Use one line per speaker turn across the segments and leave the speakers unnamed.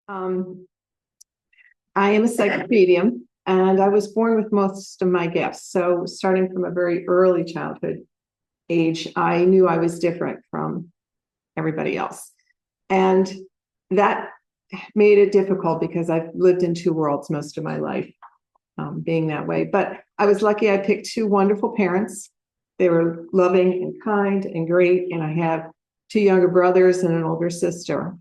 Um, I am a psychic medium, and I was born with most of my gifts. So, starting from a very early childhood age, I knew I was different from everybody else. And that made it difficult because I've lived in two worlds most of my life, being that way. But I was lucky I picked two wonderful parents. They were loving and kind and great. And I have two younger brothers and an older sister.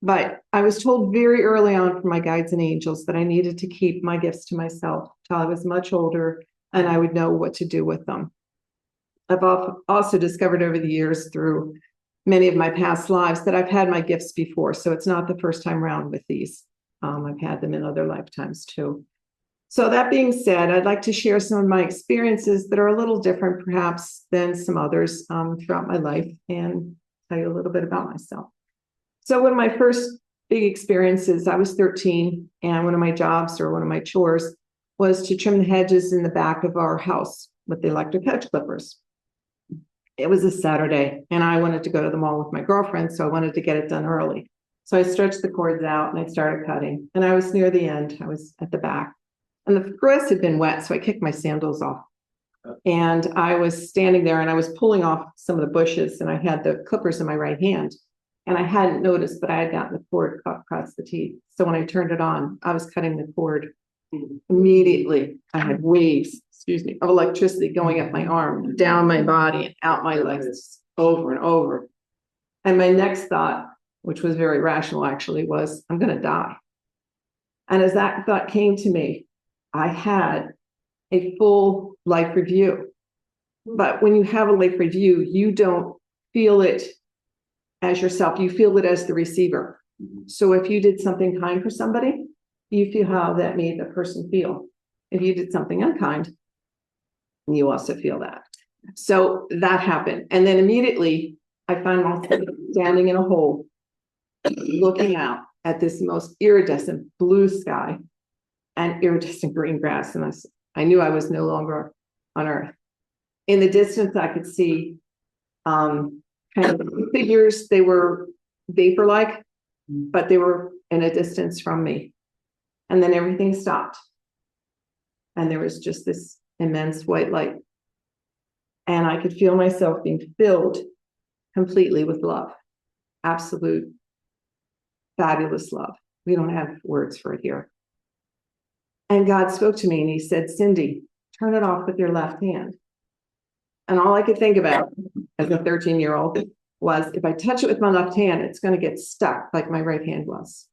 But I was told very early on from my guides and angels that I needed to keep my gifts to myself till I was much older and I would know what to do with them. I've also discovered over the years through many of my past lives that I've had my gifts before. So it's not the first time around with these. I've had them in other lifetimes too. So that being said, I'd like to share some of my experiences that are a little different perhaps than some others throughout my life and tell you a little bit about myself. So one of my first big experiences, I was 13, and one of my jobs or one of my chores was to trim the hedges in the back of our house with the electric hedge clippers. It was a Saturday, and I wanted to go to the mall with my girlfriend, so I wanted to get it done early. So I stretched the cords out and I started cutting, and I was near the end. I was at the back, and the grass had been wet, so I kicked my sandals off. And I was standing there, and I was pulling off some of the bushes, and I had the clippers in my right hand. And I hadn't noticed, but I had gotten the cord caught across the teeth. So when I turned it on, I was cutting the cord. Immediately, I had waves, of electricity going up my arm, down my body, and out my legs, over and over. And my next thought, which was very rational actually, was, I'm going to die. And as that thought came to me, I had a full life review. But when you have a life review, you don't feel it as yourself, you feel it as the receiver. So if you did something kind for somebody, you feel how that made the person feel. If you did something unkind, you also feel that. So that happened. And then immediately I found myself standing in a hole, looking out at this most iridescent blue sky and iridescent green grass. And I knew I was no longer on Earth. In the distance, I could see kind of figures. They were vapor-like, but they were in a distance from me. And then everything stopped. And there was just this immense white light. And I could feel myself being filled completely with love. Absolute, fabulous love. We don't have words for it here. And God spoke to me and he said, Cyndi, turn it off with your left hand. And all I could think about as a 13-year-old was, if I touch it with my left hand, it's going to get stuck like my right hand was.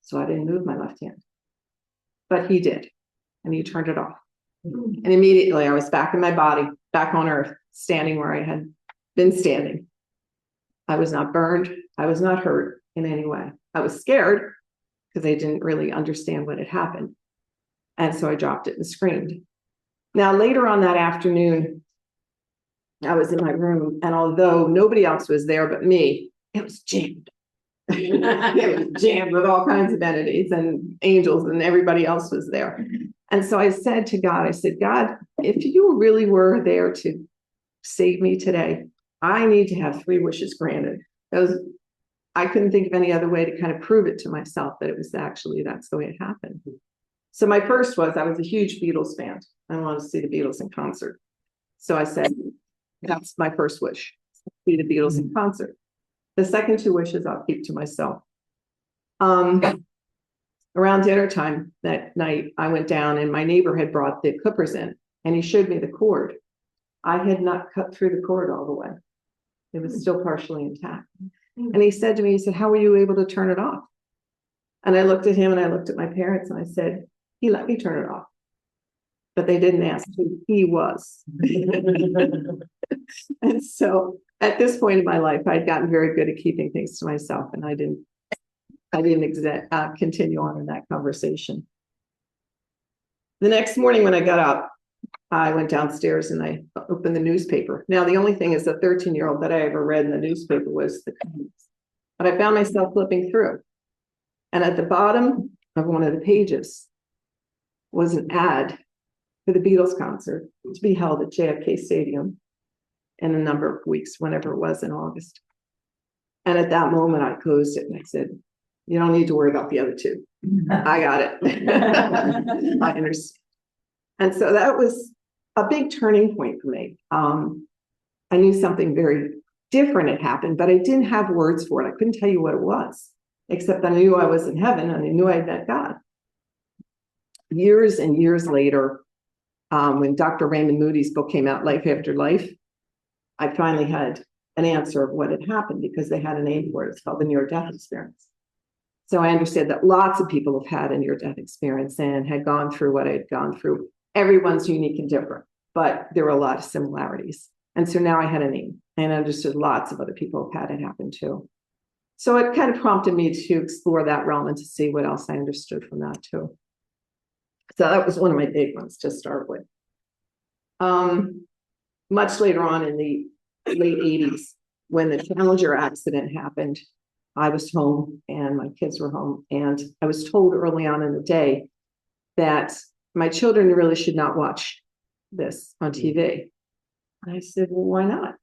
So I didn't move my left hand. But he did. And he turned it off. And immediately I was back in my body, back on Earth, standing where I had been standing. I was not burned. I was not hurt in any way. I was scared because I didn't really understand what had happened. And so I dropped it and screamed. Now, later on that afternoon, I was in my room, and although nobody else was there but me, it was jammed. It was jammed with all kinds of entities and angels, and everybody else was there. And so I said to God, I said, God, if you really were there to save me today, I need to have 3 wishes granted. I couldn't think of any other way to kind of prove it to myself that it was actually, that's the way it happened. So my first was, I was a huge Beatles fan. I wanted to see the Beatles in concert. So I said, that's my first wish, see the Beatles in concert. The second 2 wishes I'll keep to myself. Around dinner time that night, I went down and my neighbor had brought the clippers in and he showed me the cord. I had not cut through the cord all the way. It was still partially intact. And he said to me, he said, how were you able to turn it off? And I looked at him and I looked at my parents and I said, he let me turn it off. But they didn't ask who he was. And so at this point in my life, I'd gotten very good at keeping things to myself, and I didn't continue on in that conversation. The next morning when I got up, I went downstairs and I opened the newspaper. Now, the only thing as a 13-year-old that I ever read in the newspaper was the comments. But I found myself flipping through. And at the bottom of one of the pages was an ad for the Beatles concert to be held at JFK Stadium in a number of weeks, whenever it was in August. And at that moment, I closed it and I said, You don't need to worry about the other two. I got it. I understand. And so that was a big turning point for me. I knew something very different had happened, but I didn't have words for it. I couldn't tell you what it was, except I knew I was in heaven and I knew I had met God. Years and years later, when Dr. Raymond Moody's book came out, Life After Life, I finally had an answer of what had happened because they had a name for it. It's called the near-death experience. So I understood that lots of people have had a near-death experience and had gone through what I had gone through. Everyone's unique and different, but there were a lot of similarities. And so now I had a name and I understood lots of other people have had it happen too. So it kind of prompted me to explore that realm and to see what else I understood from that too. So that was one of my big ones to start with. Much later on in the late 80s, when the Challenger accident happened, I was home and my kids were home. And I was told early on in the day that my children really should not watch this on TV. And I said, well, why not?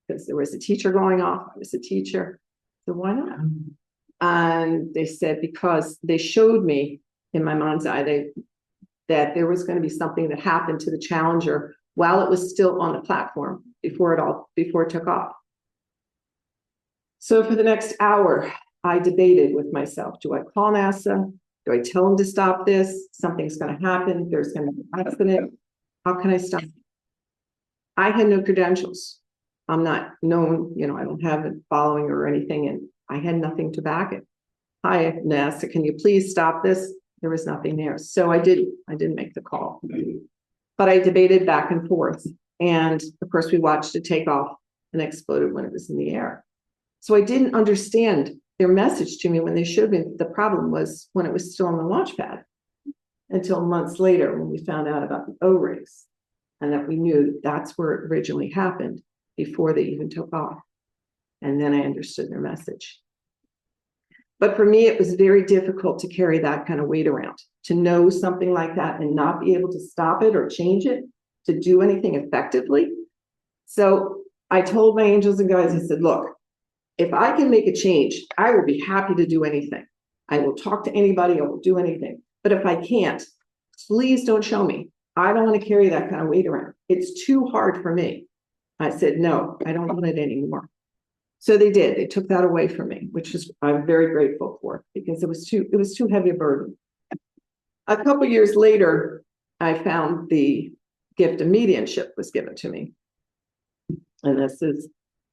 Because there was a teacher going off. I was a teacher. So why not? And they said, because they showed me in my mind's eye that there was going to be something that happened to the Challenger while it was still on the platform before it took off. So for the next hour, I debated with myself, do I call NASA? Do I tell them to stop this? Something's going to happen. There's going to be an accident. How can I stop it? I had no credentials. I'm not known, I don't have a following or anything, and I had nothing to back it. Hi, NASA, can you please stop this? There was nothing there. So I didn't make the call. But I debated back and forth. And of course, we watched it take off and exploded when it was in the air. So I didn't understand their message to me when they showed me the problem was when it was still on the launch pad until months later when we found out about the O-rings and that we knew that's where it originally happened before they even took off. And then I understood their message. But for me, it was very difficult to carry that kind of weight around, to know something like that and not be able to stop it or change it, to do anything effectively. So I told my angels and guides, I said, look, if I can make a change, I will be happy to do anything. I will talk to anybody, I will do anything. But if I can't, please don't show me. I don't want to carry that kind of weight around. It's too hard for me. I said, no, I don't want it anymore. So they did. They took that away from me, which is I'm very grateful for because it was too heavy a burden. A couple years later, I found the gift of mediumship was given to me. And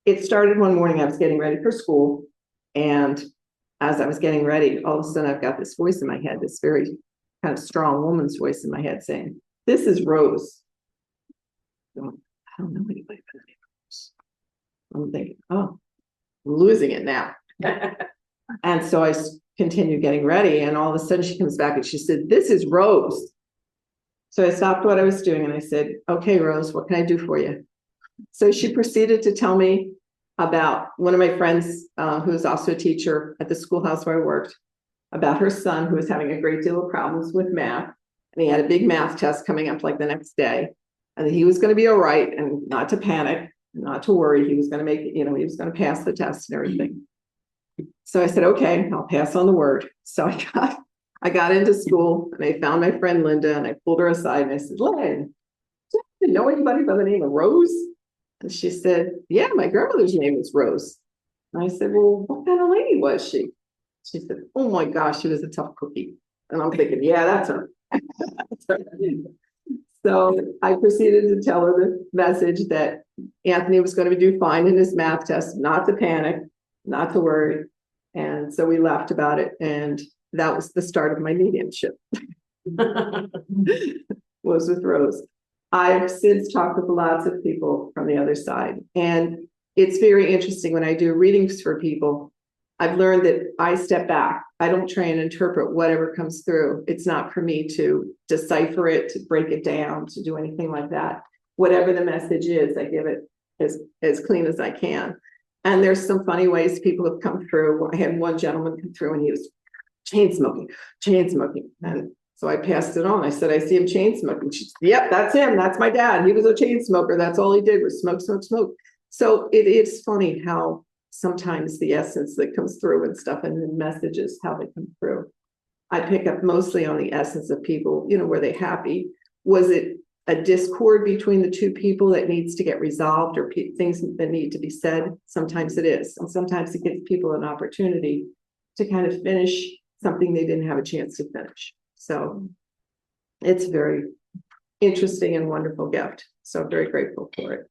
it started one morning. I was getting ready for school. And as I was getting ready, all of a sudden I've got this voice in my head, this very kind of strong woman's voice in my head saying, this is Rose. I don't know anybody by the name of Rose. I'm thinking, oh, I'm losing it now. And so I continued getting ready. And all of a sudden she comes back and she said, this is Rose. So I stopped what I was doing and I said, okay, Rose, what can I do for you? So she proceeded to tell me about one of my friends who is also a teacher at the schoolhouse where I worked, about her son who was having a great deal of problems with math. And he had a big math test coming up like the next day. And he was going to be all right and not to panic, not to worry. He was going to make it, he was going to pass the test and everything. So I said, okay, I'll pass on the word. So I got into school and I found my friend Linda and I pulled her aside and I said, Lynn, do you know anybody by the name of Rose? And she said, yeah, my grandmother's name is Rose. And I said, well, what kind of lady was she? She said, oh my gosh, she was a tough cookie. And I'm thinking, yeah, that's her. So I proceeded to tell her the message that Anthony was going to do fine in his math test, not to panic, not to worry. And so we laughed about it. And that was the start of my mediumship. Was with Rose. I've since talked with lots of people from the other side. And it's very interesting when I do readings for people. I've learned that I step back. I don't try and interpret whatever comes through. It's not for me to decipher it, to break it down, to do anything like that. Whatever the message is, I give it as clean as I can. And there's some funny ways people have come through. I had one gentleman come through and he was chain smoking. And so I passed it on. I said, I see him chain smoking. She said, yep, that's him. That's my dad. He was a chain smoker. That's all he did was smoke, smoke, smoke. So it is funny how sometimes the essence that comes through and stuff, and the messages, how they come through. I pick up mostly on the essence of people, were they happy? Was it a discord between the two people that needs to get resolved, or things that need to be said? Sometimes it is. And sometimes it gives people an opportunity to kind of finish something they didn't have a chance to finish. So it's very interesting and wonderful gift. So I'm very grateful for it.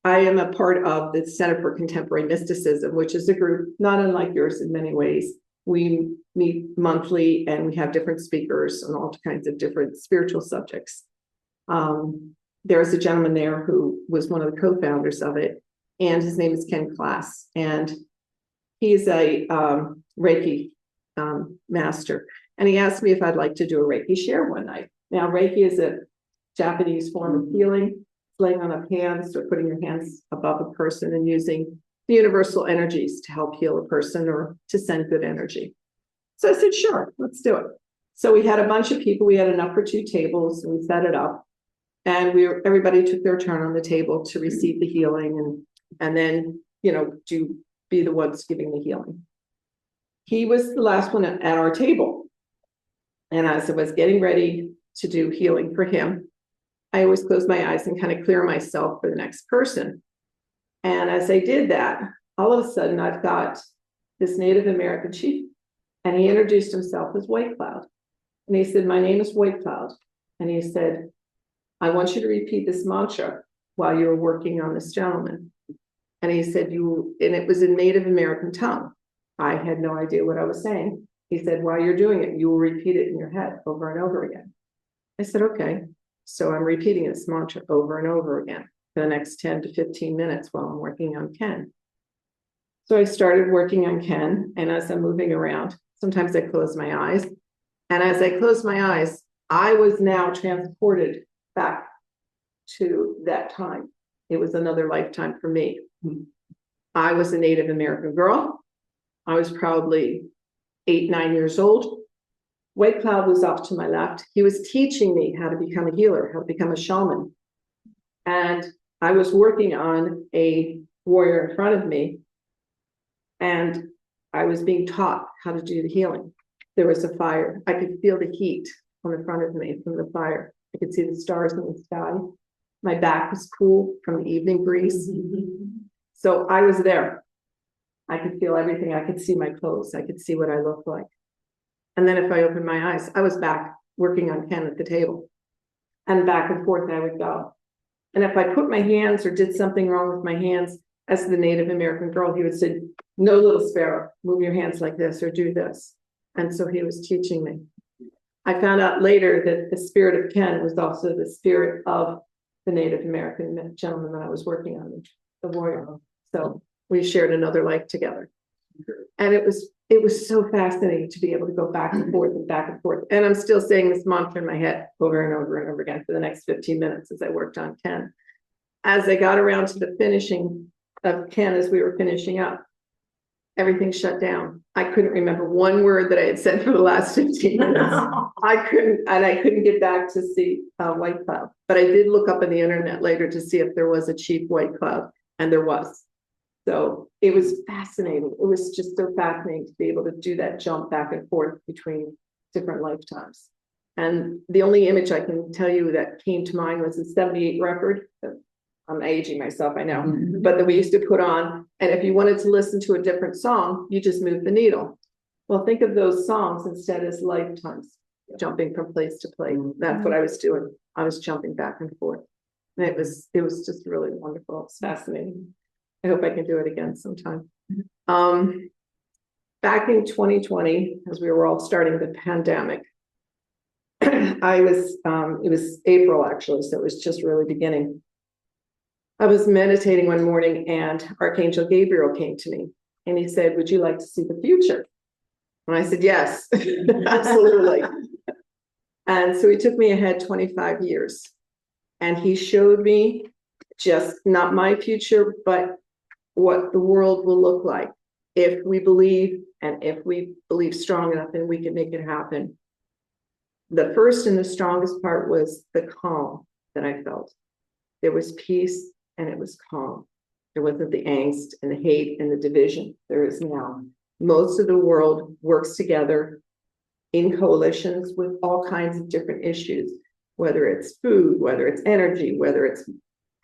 I am a part of the Center for Contemporary Mysticism, which is a group not unlike yours in many ways. We meet monthly and we have different speakers on all kinds of different spiritual subjects. There's a gentleman there who was one of the co-founders of it, and his name is Ken Class, and he is a Reiki master. And he asked me if I'd like to do a Reiki share one night. Now, Reiki is a Japanese form of healing, laying on of hands or putting your hands above a person and using the universal energies to help heal a person or to send good energy. So I said, sure, let's do it. So we had a bunch of people. We had enough for 2 tables, and we set it up. And everybody took their turn on the table to receive the healing and then, to be the ones giving the healing. He was the last one at our table. And as I was getting ready to do healing for him, I always close my eyes and kind of clear myself for the next person. And as I did that, all of a sudden I've got this Native American chief, and he introduced himself as White Cloud. And he said, my name is White Cloud. And he said, I want you to repeat this mantra while you were working on this gentleman. And he said, and it was in Native American tongue. I had no idea what I was saying. He said, while you're doing it, you will repeat it in your head over and over again. I said, okay. So I'm repeating this mantra over and over again for the next 10 to 15 minutes while I'm working on Ken. So I started working on Ken, and as I'm moving around, sometimes I close my eyes. And as I closed my eyes, I was now transported back to that time. It was another lifetime for me. I was a Native American girl. I was probably 8, 9 years old. White Cloud was off to my left. He was teaching me how to become a healer, how to become a shaman. And I was working on a warrior in front of me, and I was being taught how to do the healing. There was a fire. I could feel the heat on the front of me from the fire. I could see the stars in the sky. My back was cool from the evening breeze. So I was there. I could feel everything. I could see my clothes. I could see what I looked like. And then if I opened my eyes, I was back working on Ken at the table. And back and forth I would go. And if I put my hands or did something wrong with my hands, as the Native American girl, he would say, no, little sparrow, move your hands like this or do this. And so he was teaching me. I found out later that the spirit of Ken was also the spirit of the Native American gentleman that I was working on, the warrior. So we shared another life together. And it was so fascinating to be able to go back and forth and back and forth. And I'm still saying this mantra in my head over and over and over again for the next 15 minutes as I worked on Ken. As I got around to the finishing of Ken, as we were finishing up, everything shut down. I couldn't remember one word that I had said for the last 15 minutes. I couldn't get back to see White Cloud. But I did look up on the internet later to see if there was a chief White Cloud, and there was. So it was fascinating. It was just so fascinating to be able to do that jump back and forth between different lifetimes. And the only image I can tell you that came to mind was the 78 record. I'm aging myself, I know, but that we used to put on. And if you wanted to listen to a different song, you just move the needle. Well, think of those songs instead as lifetimes, jumping from place to place. That's what I was doing. I was jumping back and forth. And it was just really wonderful. It's fascinating. I hope I can do it again sometime. Back in 2020, as we were all starting the pandemic, it was April actually, so it was just really beginning. I was meditating one morning and Archangel Gabriel came to me and he said, would you like to see the future? And I said, yes, absolutely. And so he took me ahead 25 years and he showed me just not my future, but what the world will look like if we believe, and if we believe strong enough and we can make it happen. The first and the strongest part was the calm that I felt. There was peace and it was calm. There wasn't the angst and the hate and the division there is now. Most of the world works together in coalitions with all kinds of different issues, whether it's food, whether it's energy, whether it's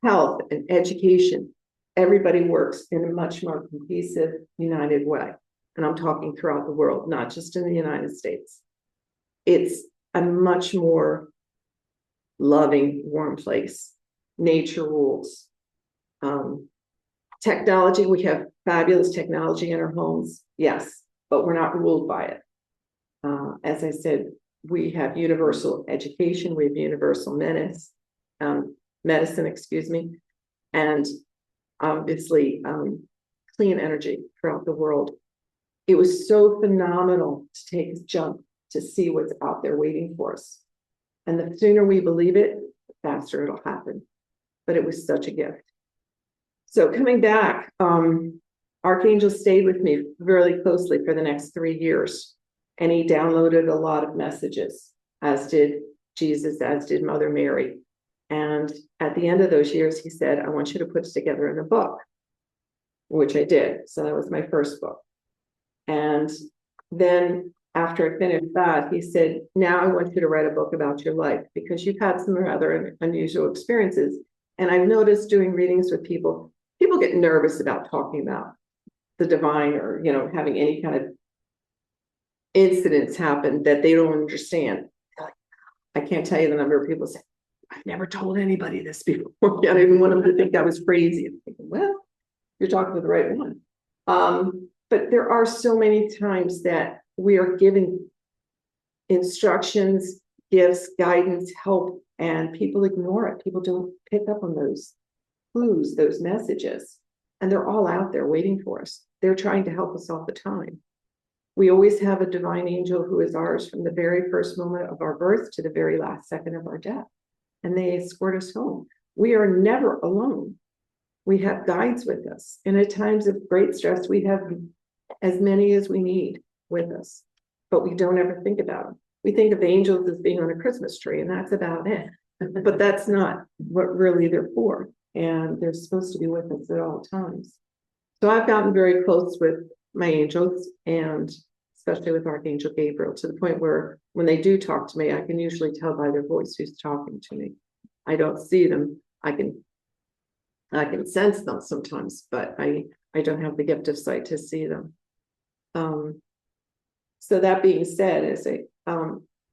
health and education. Everybody works in a much more cohesive, united way. And I'm talking throughout the world, not just in the United States. It's a much more loving, warm place. Nature rules. Technology, we have fabulous technology in our homes, yes, but we're not ruled by it. As I said, we have universal education, we have universal medicine, excuse me, and obviously clean energy throughout the world. It was so phenomenal to take a jump to see what's out there waiting for us. And the sooner we believe it, the faster it'll happen. But it was such a gift. So coming back, Archangel stayed with me really closely for the next 3 years. And he downloaded a lot of messages, as did Jesus, as did Mother Mary. And at the end of those years, he said, I want you to put this together in a book, which I did. So that was my first book. And then after I finished that, he said, now I want you to write a book about your life because you've had some rather unusual experiences. And I've noticed doing readings with people get nervous about talking about the divine or, having any kind of incidents happen that they don't understand. I can't tell you the number of people say, I've never told anybody this before. I don't even want them to think I was crazy. I'm thinking, well, you're talking to the right one. But there are so many times that we are giving instructions, gifts, guidance, help, and people ignore it. People don't pick up on those clues, those messages, and they're all out there waiting for us. They're trying to help us all the time. We always have a divine angel who is ours from the very first moment of our birth to the very last second of our death, and they escort us home. We are never alone. We have guides with us, and at times of great stress, we have as many as we need with us, but we don't ever think about them. We think of angels as being on a Christmas tree, and that's about it. But that's not what really they're for. And they're supposed to be with us at all times. So I've gotten very close with my angels, and especially with Archangel Gabriel, to the point where when they do talk to me, I can usually tell by their voice who's talking to me. I don't see them. I can sense them sometimes, but I don't have the gift of sight to see them. So that being said,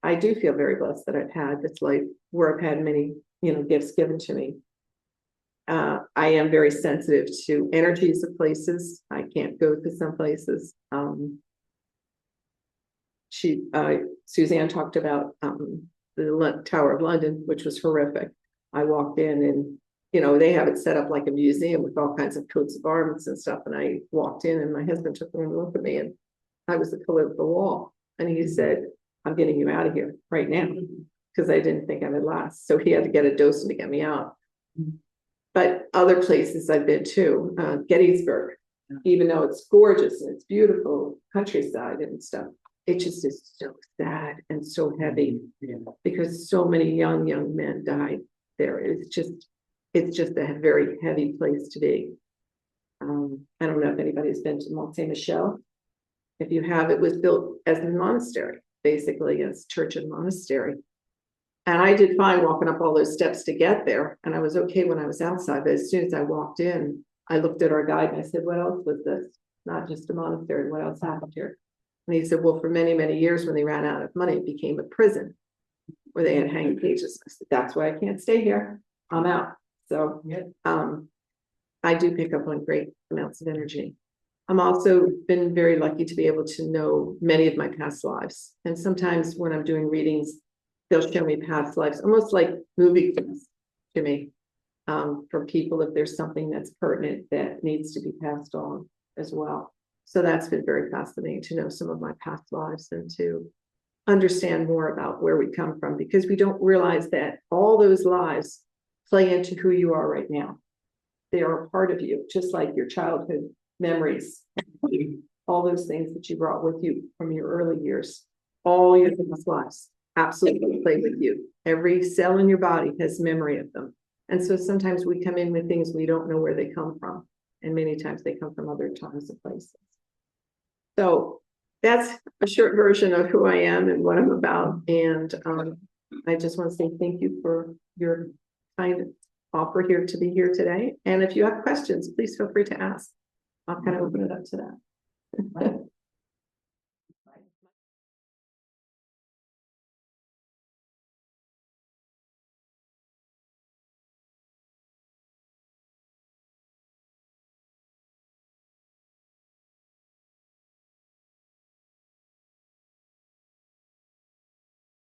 I do feel very blessed that I've had this life where I've had many, gifts given to me. I am very sensitive to energies of places. I can't go to some places. Suzanne talked about the Tower of London, which was horrific. I walked in and, they have it set up like a museum with all kinds of coats of arms and stuff. And I walked in and my husband took one look at me and I was the color of the wall. And he said, I'm getting you out of here right now, because I didn't think I would last. So he had to get a dosing to get me out. But other places I've been to, Gettysburg, even though it's gorgeous and it's beautiful countryside and stuff, it just is so sad and so heavy because so many young men died there. It's just a very heavy place to be. I don't know if anybody's been to Mont Saint Michel. If you have, it was built as a monastery, basically as church and monastery. And I did fine walking up all those steps to get there. And I was okay when I was outside. But as soon as I walked in, I looked at our guide and I said, what else was this? Not just a monastery. What else happened here? And he said, well, for many, many years, when they ran out of money, it became a prison where they had hanging cages. I said, that's why I can't stay here. I'm out. So I do pick up on great amounts of energy. I'm also been very lucky to be able to know many of my past lives. And sometimes when I'm doing readings, they'll show me past lives, almost like movie films to me, for people if there's something that's pertinent that needs to be passed on as well. So that's been very fascinating to know some of my past lives and to understand more about where we come from, because we don't realize that all those lives play into who you are right now. They are a part of you, just like your childhood memories, all those things that you brought with you from your early years, all your past lives absolutely play with you. Every cell in your body has memory of them. And so sometimes we come in with things we don't know where they come from. And many times they come from other times and places. So that's a short version of who I am and what I'm about. And I just want to say thank you for your kind offer here to be here today. And if you have questions, please feel free to ask. I'll kind of open it up to that.